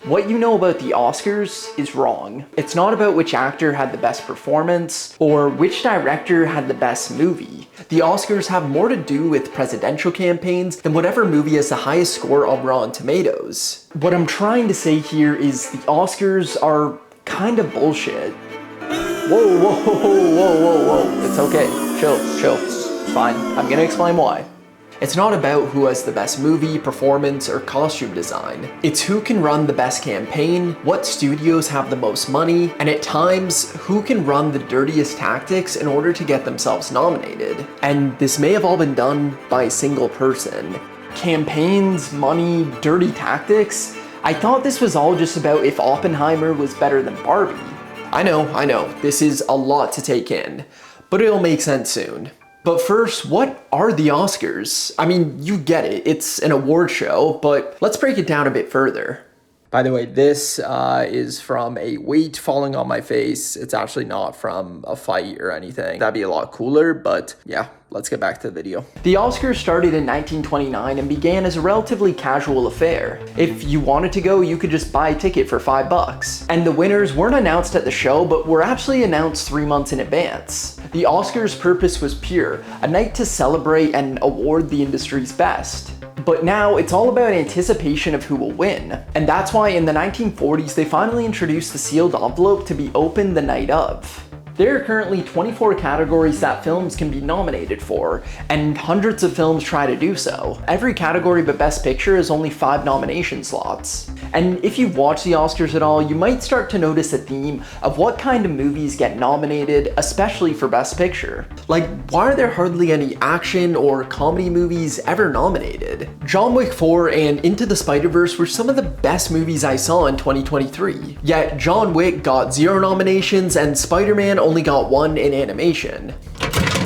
What you know about the Oscars is wrong. It's not about which actor had the best performance or which director had the best movie. The Oscars have more to do with presidential campaigns than whatever movie has the highest score on Rotten Tomatoes. What I'm trying to say here is the Oscars are kind of bullshit. Whoa, whoa, whoa, whoa, whoa, whoa. It's okay. Chill, chill. It's fine. I'm gonna explain why. It's not about who has the best movie, performance, or costume design. It's who can run the best campaign, what studios have the most money, and at times, who can run the dirtiest tactics in order to get themselves nominated. And this may have all been done by a single person. Campaigns, money, dirty tactics? I thought this was all just about if Oppenheimer was better than Barbie. I know, this is a lot to take in, but it'll make sense soon. But first, what are the Oscars? I mean, you get it, it's an award show, but let's break it down a bit further. By the way, this is from a weight falling on my face. It's actually not from a fight or anything. That'd be a lot cooler, but yeah, let's get back to the video. The Oscars started in 1929 and began as a relatively casual affair. If you wanted to go, you could just buy a ticket for $5. And the winners weren't announced at the show, but were actually announced 3 months in advance. The Oscars' purpose was pure, a night to celebrate and award the industry's best. But now it's all about anticipation of who will win. And that's why in the 1940s they finally introduced the sealed envelope to be opened the night of. There are currently 24 categories that films can be nominated for, and hundreds of films try to do so. Every category but Best Picture has only 5 nomination slots. And if you've watched the Oscars at all, you might start to notice a theme of what kind of movies get nominated, especially for Best Picture. Like, why are there hardly any action or comedy movies ever nominated? John Wick 4 and Into the Spider-Verse were some of the best movies I saw in 2023. Yet John Wick got 0 nominations and Spider-Man only got 1 in animation.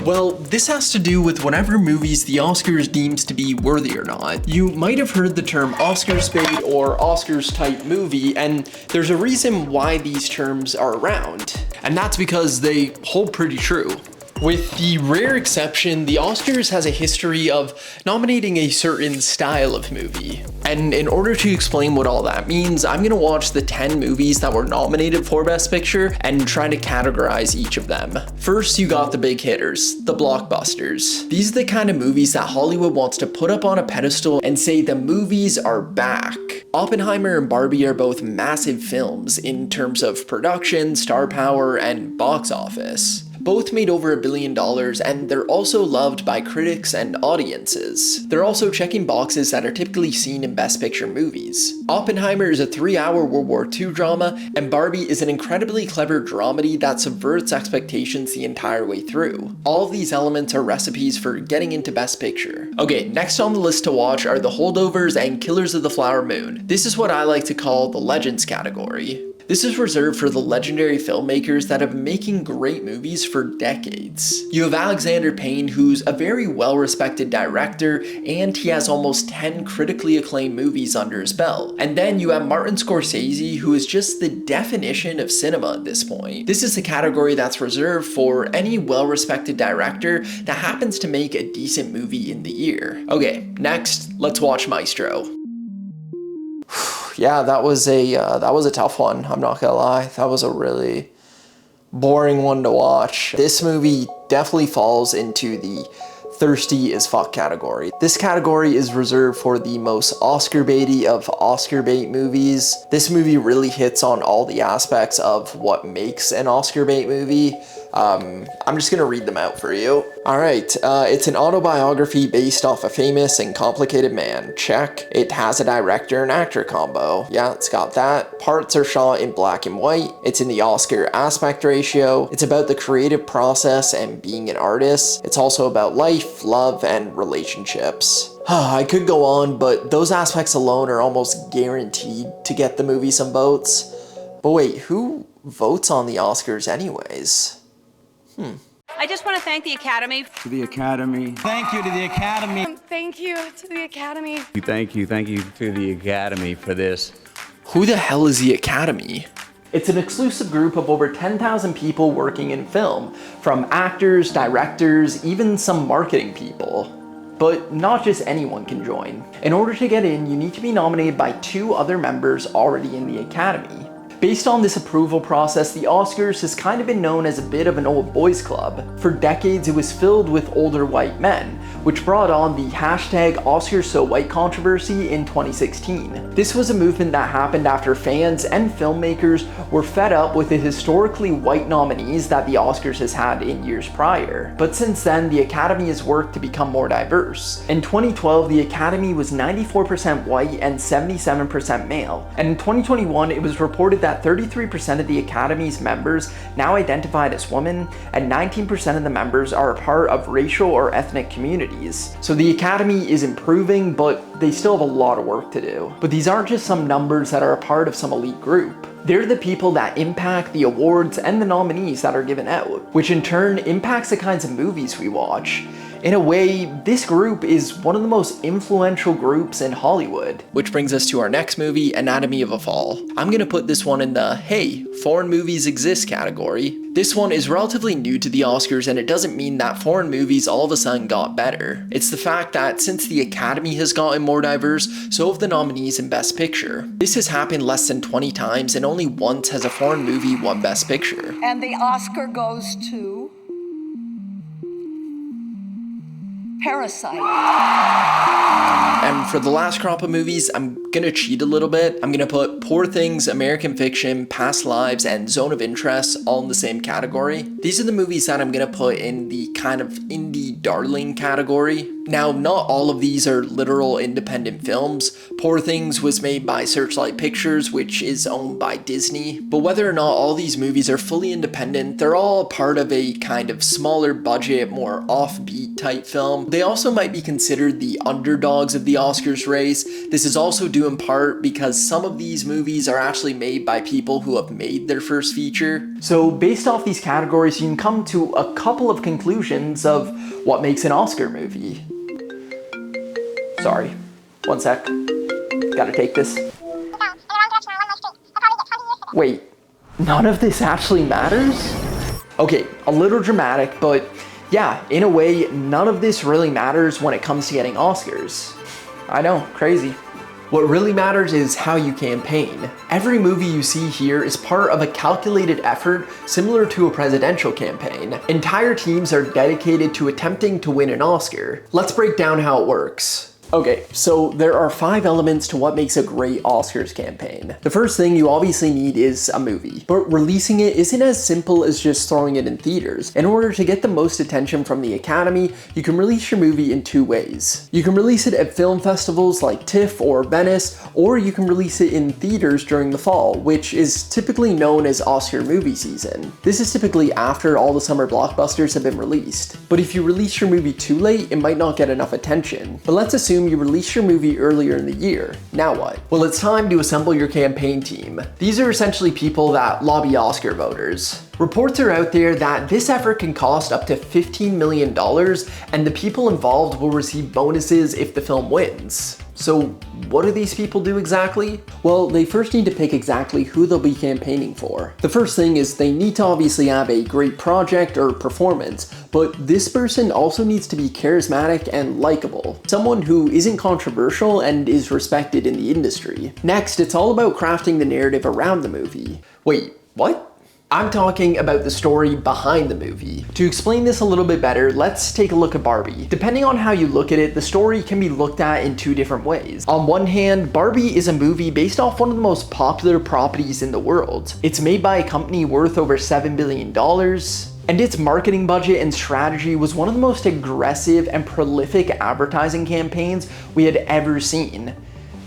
Well, this has to do with whatever movies the Oscars deems to be worthy or not. You might have heard the term Oscars bait or Oscars type movie, and there's a reason why these terms are around. And that's because they hold pretty true. With the rare exception, the Oscars has a history of nominating a certain style of movie. And in order to explain what all that means, I'm gonna watch the 10 movies that were nominated for Best Picture and try to categorize each of them. First, you got the big hitters, the blockbusters. These are the kind of movies that Hollywood wants to put up on a pedestal and say the movies are back. Oppenheimer and Barbie are both massive films in terms of production, star power, and box office. Both made over $1 billion, and they're also loved by critics and audiences. They're also checking boxes that are typically seen in Best Picture movies. Oppenheimer is a 3-hour World War II drama, and Barbie is an incredibly clever dramedy that subverts expectations the entire way through. All of these elements are recipes for getting into Best Picture. Okay, next on the list to watch are The Holdovers and Killers of the Flower Moon. This is what I like to call the Legends category. This is reserved for the legendary filmmakers that have been making great movies for decades. You have Alexander Payne, who's a very well-respected director, and he has almost 10 critically acclaimed movies under his belt. And then you have Martin Scorsese, who is just the definition of cinema at this point. This is a category that's reserved for any well-respected director that happens to make a decent movie in the year. Okay, next, let's watch Maestro. Yeah, that was a tough one, I'm not gonna lie. That was a really boring one to watch. This movie definitely falls into the thirsty as fuck category. This category is reserved for the most Oscar baity of Oscar bait movies. This movie really hits on all the aspects of what makes an Oscar bait movie. I'm just gonna read them out for you. Alright, it's an autobiography based off a famous and complicated man. Check. It has a director and actor combo. Yeah, it's got that. Parts are shot in black and white. It's in the Oscar aspect ratio. It's about the creative process and being an artist. It's also about life, love, and relationships. I could go on, but those aspects alone are almost guaranteed to get the movie some votes. But wait, who votes on the Oscars anyways? I just want to thank the Academy. To the Academy. Thank you to the Academy. Thank you to the Academy. Thank you to the Academy for this. Who the hell is the Academy? It's an exclusive group of over 10,000 people working in film, from actors, directors, even some marketing people. But not just anyone can join. In order to get in, you need to be nominated by 2 other members already in the Academy. Based on this approval process, the Oscars has kind of been known as a bit of an old boys club. For decades, it was filled with older white men, which brought on the hashtag #OscarsSoWhite controversy in 2016. This was a movement that happened after fans and filmmakers were fed up with the historically white nominees that the Oscars has had in years prior. But since then, the Academy has worked to become more diverse. In 2012, the Academy was 94% white and 77% male. And in 2021, it was reported that 33% of the Academy's members now identified as women, and 19% of the members are a part of racial or ethnic communities. So the Academy is improving, but they still have a lot of work to do. But these aren't just some numbers that are a part of some elite group. They're the people that impact the awards and the nominees that are given out, which in turn impacts the kinds of movies we watch. In a way, this group is one of the most influential groups in Hollywood. Which brings us to our next movie, Anatomy of a Fall. I'm gonna put this one in the, hey, foreign movies exist category. This one is relatively new to the Oscars, and it doesn't mean that foreign movies all of a sudden got better. It's the fact that since the Academy has gotten more diverse, so have the nominees in Best Picture. This has happened less than 20 times, and only once has a foreign movie won Best Picture. And the Oscar goes to Parasite. And for the last crop of movies, I'm gonna cheat a little bit. I'm gonna put Poor Things, American Fiction, Past Lives, and Zone of Interest all in the same category. These are the movies that I'm gonna put in the kind of indie darling category. Now, not all of these are literal independent films. Poor Things was made by Searchlight Pictures, which is owned by Disney. But whether or not all these movies are fully independent, they're all part of a kind of smaller budget, more offbeat type film. They also might be considered the underdogs of the Oscars race. This is also due in part because some of these movies are actually made by people who have made their first feature. So based off these categories, you can come to a couple of conclusions of what makes an Oscar movie. Sorry, one sec. Gotta take this. Wait, none of this actually matters? Okay, a little dramatic, but yeah, in a way, none of this really matters when it comes to getting Oscars. I know, crazy. What really matters is how you campaign. Every movie you see here is part of a calculated effort similar to a presidential campaign. Entire teams are dedicated to attempting to win an Oscar. Let's break down how it works. Okay, so there are 5 elements to what makes a great Oscars campaign. The first thing you obviously need is a movie, but releasing it isn't as simple as just throwing it in theaters. In order to get the most attention from the Academy, you can release your movie in 2 ways. You can release it at film festivals like TIFF or Venice, or you can release it in theaters during the fall, which is typically known as Oscar movie season. This is typically after all the summer blockbusters have been released. But if you release your movie too late, it might not get enough attention. But let's assume you release your movie earlier in the year. Now what? Well, it's time to assemble your campaign team. These are essentially people that lobby Oscar voters. Reports are out there that this effort can cost up to $15 million, and the people involved will receive bonuses if the film wins. So what do these people do exactly? Well, they first need to pick exactly who they'll be campaigning for. The first thing is they need to obviously have a great project or performance, but this person also needs to be charismatic and likable. Someone who isn't controversial and is respected in the industry. Next, it's all about crafting the narrative around the movie. Wait, what? I'm talking about the story behind the movie. To explain this a little bit better, let's take a look at Barbie. Depending on how you look at it, the story can be looked at in 2 different ways. On one hand, Barbie is a movie based off one of the most popular properties in the world. It's made by a company worth over $7 billion, and its marketing budget and strategy was one of the most aggressive and prolific advertising campaigns we had ever seen.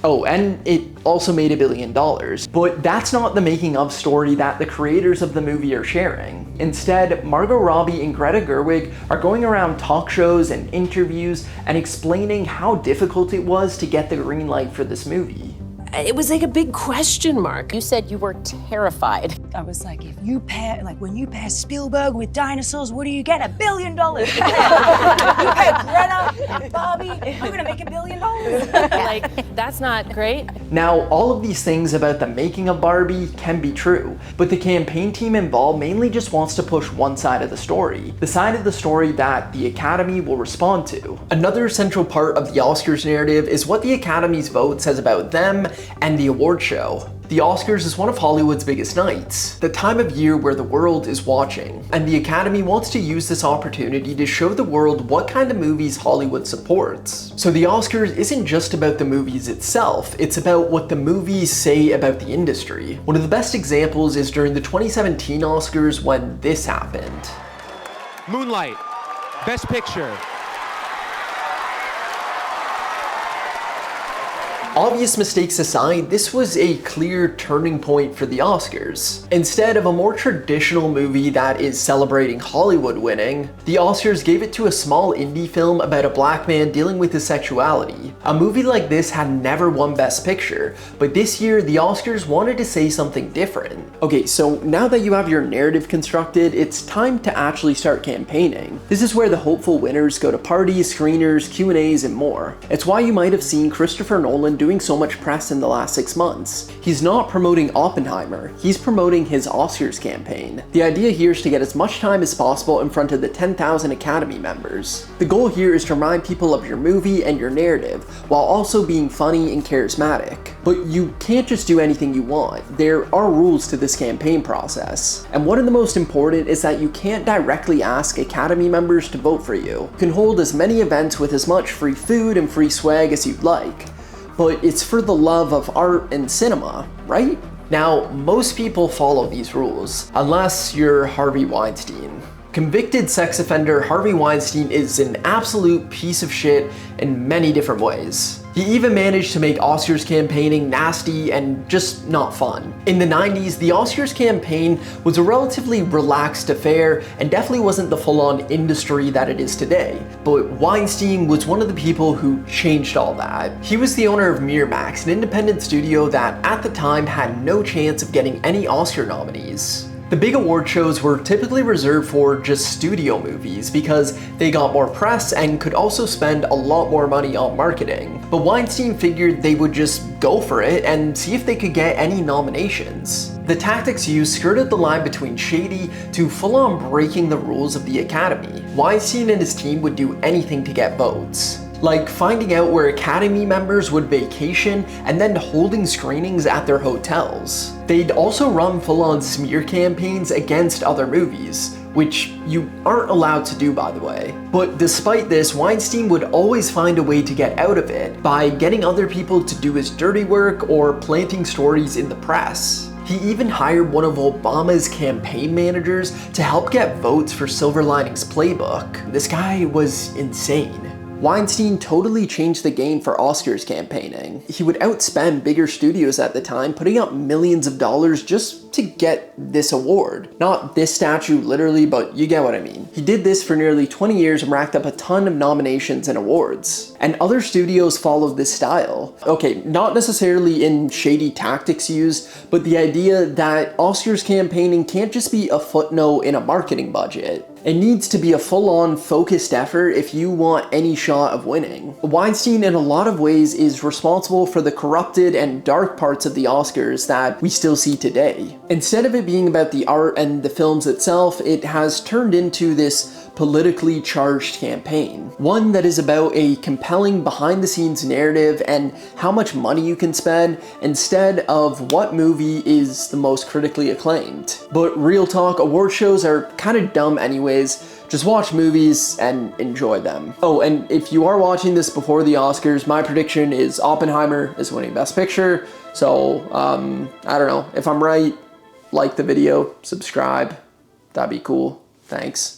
Oh, and it also made $1 billion. But that's not the making of story that the creators of the movie are sharing. Instead, Margot Robbie and Greta Gerwig are going around talk shows and interviews and explaining how difficult it was to get the green light for this movie. It was like a big question mark. You said you were terrified. I was like, if you pair, like when you pair Spielberg with dinosaurs, what do you get? $1 billion. If you pair Greta and Barbie, we're gonna make $1 billion. Like, that's not great. Now, all of these things about the making of Barbie can be true, but the campaign team involved mainly just wants to push one side of the story, the side of the story that the Academy will respond to. Another central part of the Oscars narrative is what the Academy's vote says about them and the award show. The Oscars is one of Hollywood's biggest nights, the time of year where the world is watching, and the Academy wants to use this opportunity to show the world what kind of movies Hollywood supports. So the Oscars isn't just about the movies itself, it's about what the movies say about the industry. One of the best examples is during the 2017 Oscars when this happened. Moonlight, Best Picture. Obvious mistakes aside, this was a clear turning point for the Oscars. Instead of a more traditional movie that is celebrating Hollywood winning, the Oscars gave it to a small indie film about a black man dealing with his sexuality. A movie like this had never won Best Picture, but this year the Oscars wanted to say something different. Okay, so now that you have your narrative constructed, it's time to actually start campaigning. This is where the hopeful winners go to parties, screeners, Q&As, and more. It's why you might have seen Christopher Nolan doing so much press in the last 6 months. He's not promoting Oppenheimer, he's promoting his Oscars campaign. The idea here is to get as much time as possible in front of the 10,000 Academy members. The goal here is to remind people of your movie and your narrative, while also being funny and charismatic. But you can't just do anything you want. There are rules to this campaign process. And one of the most important is that you can't directly ask Academy members to vote for you. You can hold as many events with as much free food and free swag as you'd like. But it's for the love of art and cinema, right? Now, most people follow these rules, unless you're Harvey Weinstein. Convicted sex offender Harvey Weinstein is an absolute piece of shit in many different ways. He even managed to make Oscars campaigning nasty and just not fun. In the 90s, the Oscars campaign was a relatively relaxed affair and definitely wasn't the full-on industry that it is today. But Weinstein was one of the people who changed all that. He was the owner of Miramax, an independent studio that at the time had no chance of getting any Oscar nominees. The big award shows were typically reserved for just studio movies because they got more press and could also spend a lot more money on marketing. But Weinstein figured they would just go for it and see if they could get any nominations. The tactics used skirted the line between shady to full-on breaking the rules of the Academy. Weinstein and his team would do anything to get votes, like finding out where Academy members would vacation and then holding screenings at their hotels. They'd also run full-on smear campaigns against other movies, which you aren't allowed to do, by the way. But despite this, Weinstein would always find a way to get out of it by getting other people to do his dirty work or planting stories in the press. He even hired one of Obama's campaign managers to help get votes for Silver Linings Playbook. This guy was insane. Weinstein totally changed the game for Oscars campaigning. He would outspend bigger studios at the time, putting up millions of dollars just to get this award. Not this statue literally, but you get what I mean. He did this for nearly 20 years and racked up a ton of nominations and awards. And other studios followed this style. Okay, not necessarily in shady tactics used, but the idea that Oscars campaigning can't just be a footnote in a marketing budget. It needs to be a full-on focused effort if you want any shot of winning. Weinstein in a lot of ways is responsible for the corrupted and dark parts of the Oscars that we still see today. Instead of it being about the art and the films itself, it has turned into this politically charged campaign. One that is about a compelling behind-the-scenes narrative and how much money you can spend instead of what movie is the most critically acclaimed. But real talk, award shows are kind of dumb anyways. Just watch movies and enjoy them. Oh, and if you are watching this before the Oscars, my prediction is Oppenheimer is winning Best Picture. So, I don't know. If I'm right, like the video, subscribe. That'd be cool. Thanks.